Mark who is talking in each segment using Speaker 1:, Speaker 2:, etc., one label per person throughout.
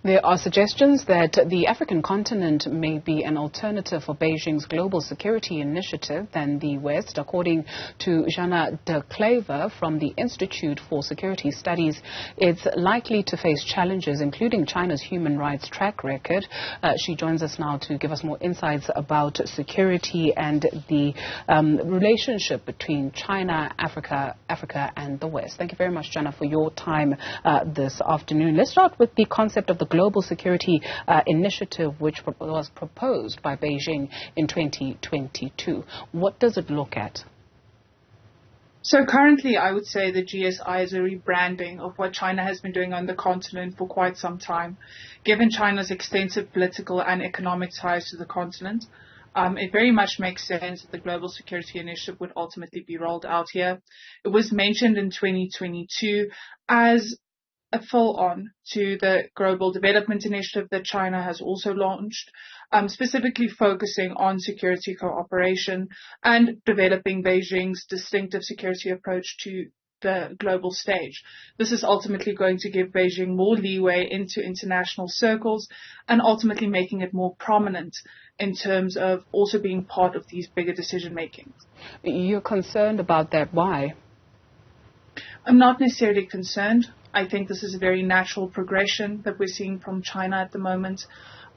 Speaker 1: There are suggestions that the African continent may be an alternative for Beijing's global security initiative than the West. According to Jana Kluiver from the Institute for Security Studies, it's likely to face challenges, including China's human rights track record. She joins us now to give us more insights about security and the relationship between China, Africa, and the West. Thank you very much, Jana, for your time this afternoon. Let's start with the concept of the Global Security Initiative, which was proposed by Beijing in 2022. What does it look at?
Speaker 2: So currently, I would say the GSI is a rebranding of what China has been doing on the continent for quite some time. Given China's extensive political and economic ties to the continent, it very much makes sense that the Global Security Initiative would ultimately be rolled out here. It was mentioned in 2022 as a full-on to the Global Development Initiative that China has also launched, specifically focusing on security cooperation and developing Beijing's distinctive security approach to the global stage. This is ultimately going to give Beijing more leeway into international circles and ultimately making it more prominent in terms of also being part of these bigger decision-making.
Speaker 1: You're concerned about that. Why?
Speaker 2: I'm not necessarily concerned. I think this is a very natural progression that we're seeing from China at the moment.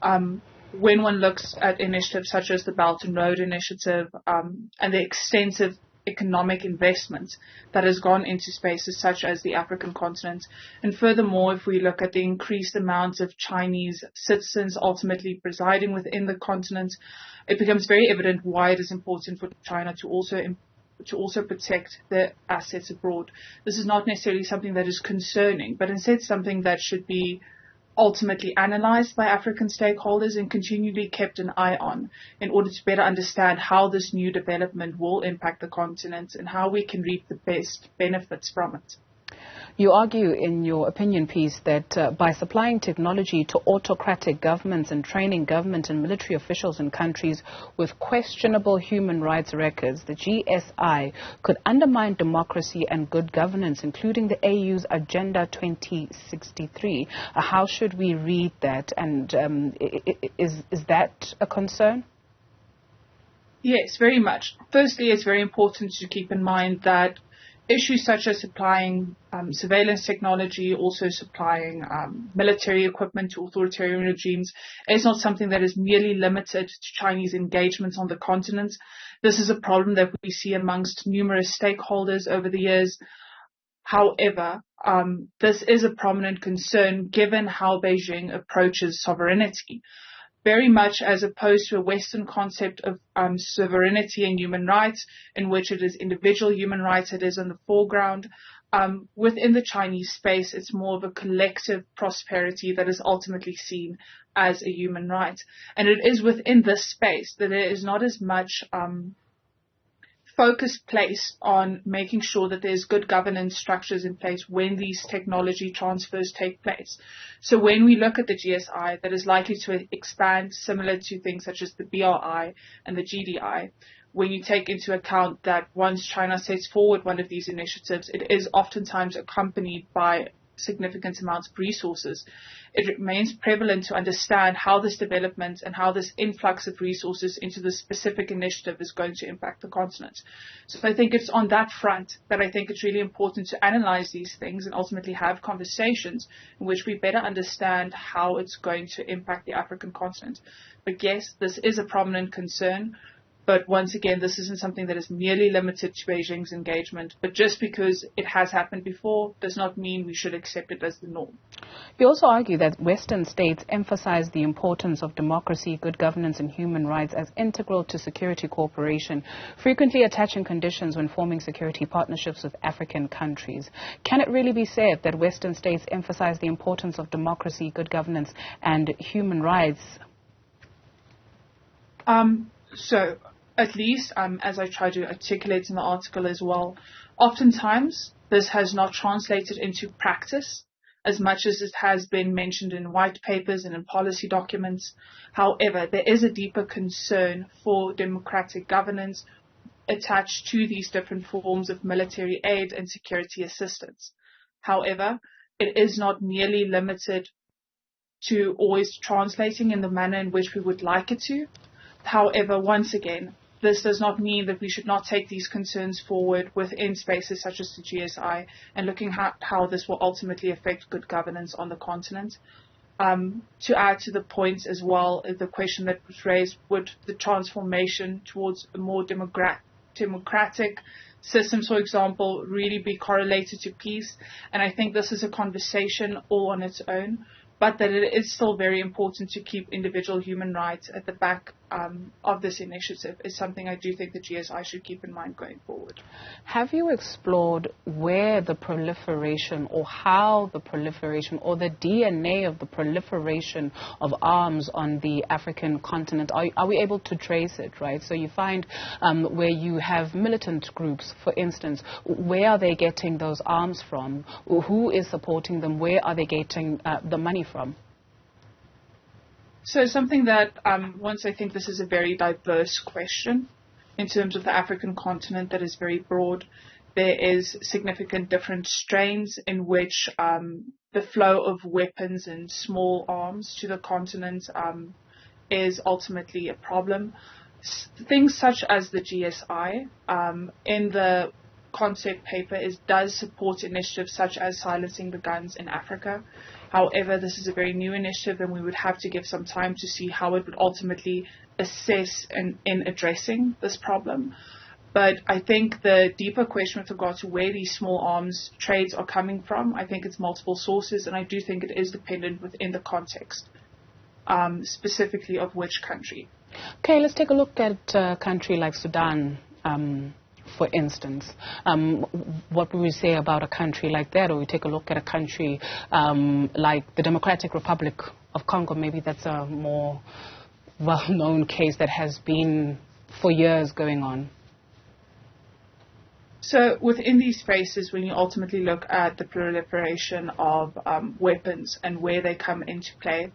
Speaker 2: When one looks at initiatives such as the Belt and Road Initiative and the extensive economic investment that has gone into spaces such as the African continent, and furthermore, if we look at the increased amounts of Chinese citizens ultimately residing within the continent, it becomes very evident why it is important for China to also protect their assets abroad. This is not necessarily something that is concerning, but instead something that should be ultimately analyzed by African stakeholders and continually kept an eye on in order to better understand how this new development will impact the continent and how we can reap the best benefits from it.
Speaker 1: You argue in your opinion piece that by supplying technology to autocratic governments and training government and military officials in countries with questionable human rights records, the GSI could undermine democracy and good governance, including the AU's Agenda 2063. How should we read that? And is that a concern?
Speaker 2: Yes, very much. Firstly, it's very important to keep in mind that issues such as supplying surveillance technology, also supplying military equipment to authoritarian regimes, is not something that is merely limited to Chinese engagements on the continent. This is a problem that we see amongst numerous stakeholders over the years. However, this is a prominent concern given how Beijing approaches sovereignty. Very much as opposed to a Western concept of sovereignty and human rights, in which it is individual human rights that is on the foreground. Within the Chinese space, it's more of a collective prosperity that is ultimately seen as a human right. And it is within this space that there is not as much focus placed on making sure that there's good governance structures in place when these technology transfers take place. So when we look at the GSI that is likely to expand similar to things such as the BRI and the GDI, when you take into account that once China sets forward one of these initiatives, it is oftentimes accompanied by significant amounts of resources, it remains prevalent to understand how this development and how this influx of resources into the specific initiative is going to impact the continent. So I think it's on that front that I think it's really important to analyze these things and ultimately have conversations in which we better understand how it's going to impact the African continent. But yes, this is a prominent concern. But once again, this isn't something that is merely limited to Beijing's engagement. But just because it has happened before does not mean we should accept it as the norm.
Speaker 1: You also argue that Western states emphasize the importance of democracy, good governance and human rights as integral to security cooperation, frequently attaching conditions when forming security partnerships with African countries. Can it really be said that Western states emphasize the importance of democracy, good governance and human rights?
Speaker 2: So, at least, as I try to articulate in the article as well, oftentimes this has not translated into practice as much as it has been mentioned in white papers and in policy documents. However, there is a deeper concern for democratic governance attached to these different forms of military aid and security assistance. However, it is not merely limited to always translating in the manner in which we would like it to. However, once again, this does not mean that we should not take these concerns forward within spaces such as the GSI and looking at how this will ultimately affect good governance on the continent. To add to the points as well, the question that was raised, would the transformation towards a more democratic systems, for example, really be correlated to peace? And I think this is a conversation all on its own, but that it is still very important to keep individual human rights at the back of this initiative is something I do think the GSI should keep in mind going forward.
Speaker 1: Have you explored where the proliferation or how the proliferation or the DNA of the proliferation of arms on the African continent, are we able to trace it, right? So you find where you have militant groups, for instance, where are they getting those arms from? Who is supporting them? Where are they getting the money from?
Speaker 2: So something that, once I think this is a very diverse question in terms of the African continent that is very broad. There is significant different strains in which the flow of weapons and small arms to the continent is ultimately a problem. Things such as the GSI in the concept paper does support initiatives such as silencing the guns in Africa. However, this is a very new initiative and we would have to give some time to see how it would ultimately assess in addressing this problem. But I think the deeper question with regard to where these small arms trades are coming from, I think it's multiple sources, and I do think it is dependent within the context, specifically of which country.
Speaker 1: Okay, let's take a look at a country like Sudan. For instance, what would we say about a country like that? Or we take a look at a country like the Democratic Republic of Congo. Maybe that's a more well-known case that has been for years going on.
Speaker 2: So within these spaces, when you ultimately look at the proliferation of weapons and where they come into play,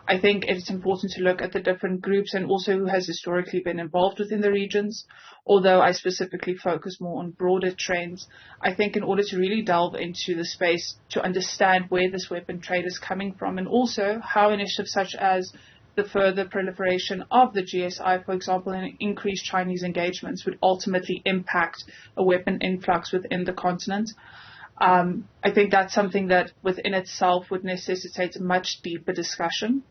Speaker 2: I think it's important to look at the different groups and also who has historically been involved within the regions. Although I specifically focus more on broader trends, I think in order to really delve into the space to understand where this weapon trade is coming from and also how initiatives such as the further proliferation of the GSI, for example, and increased Chinese engagements would ultimately impact a weapon influx within the continent. I think that's something that within itself would necessitate a much deeper discussion.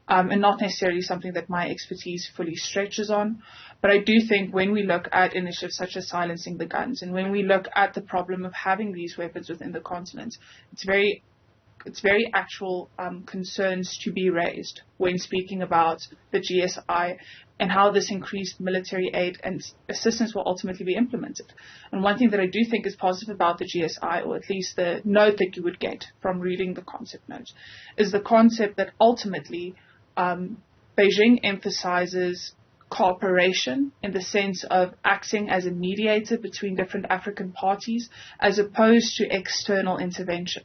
Speaker 2: And not necessarily something that my expertise fully stretches on. But I do think when we look at initiatives such as silencing the guns and when we look at the problem of having these weapons within the continent, it's very actual concerns to be raised when speaking about the GSI and how this increased military aid and assistance will ultimately be implemented. And one thing that I do think is positive about the GSI, or at least the note that you would get from reading the concept note, is the concept that ultimately Beijing emphasizes cooperation in the sense of acting as a mediator between different African parties as opposed to external intervention.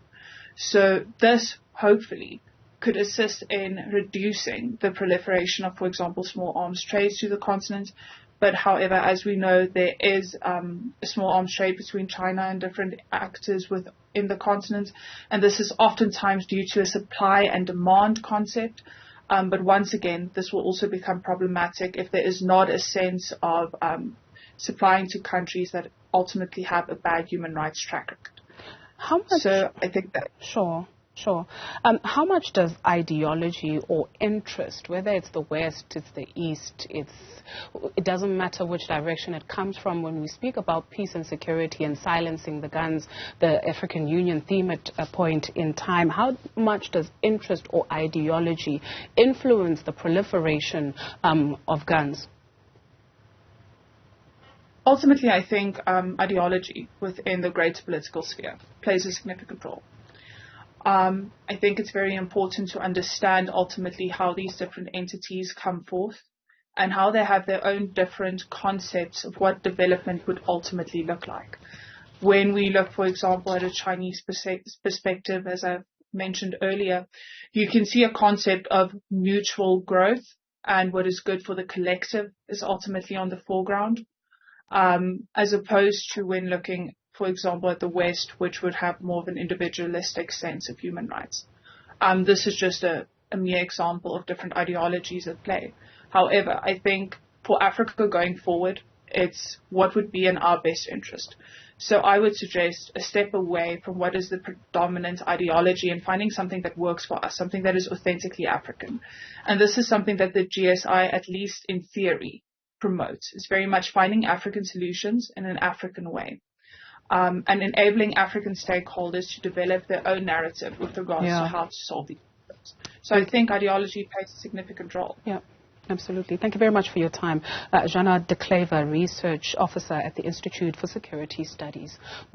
Speaker 2: So this hopefully could assist in reducing the proliferation of, for example, small arms trades to the continent. But however, as we know, there is a small arms trade between China and different actors within the continent. And this is oftentimes due to a supply and demand concept. But once again, this will also become problematic if there is not a sense of supplying to countries that ultimately have a bad human rights track record.
Speaker 1: How much?
Speaker 2: So I think that...
Speaker 1: Sure. How much does ideology or interest, whether it's the West, it's the East, it doesn't matter which direction it comes from, when we speak about peace and security and silencing the guns, the African Union theme at a point in time, how much does interest or ideology influence the proliferation of guns?
Speaker 2: Ultimately, I think ideology within the greater political sphere plays a significant role. I think it's very important to understand ultimately how these different entities come forth and how they have their own different concepts of what development would ultimately look like. When we look, for example, at a Chinese perspective, as I mentioned earlier, you can see a concept of mutual growth and what is good for the collective is ultimately on the foreground, as opposed to when looking, for example, at the West, which would have more of an individualistic sense of human rights. This is just a mere example of different ideologies at play. However, I think for Africa going forward, it's what would be in our best interest. So I would suggest a step away from what is the predominant ideology and finding something that works for us, something that is authentically African. And this is something that the GSI, at least in theory, promotes. It's very much finding African solutions in an African way. And enabling African stakeholders to develop their own narrative with regards to how to solve these problems. So I think ideology plays a significant role.
Speaker 1: Yeah. Absolutely. Thank you very much for your time. Jana de Kluiver, Research Officer at the Institute for Security Studies.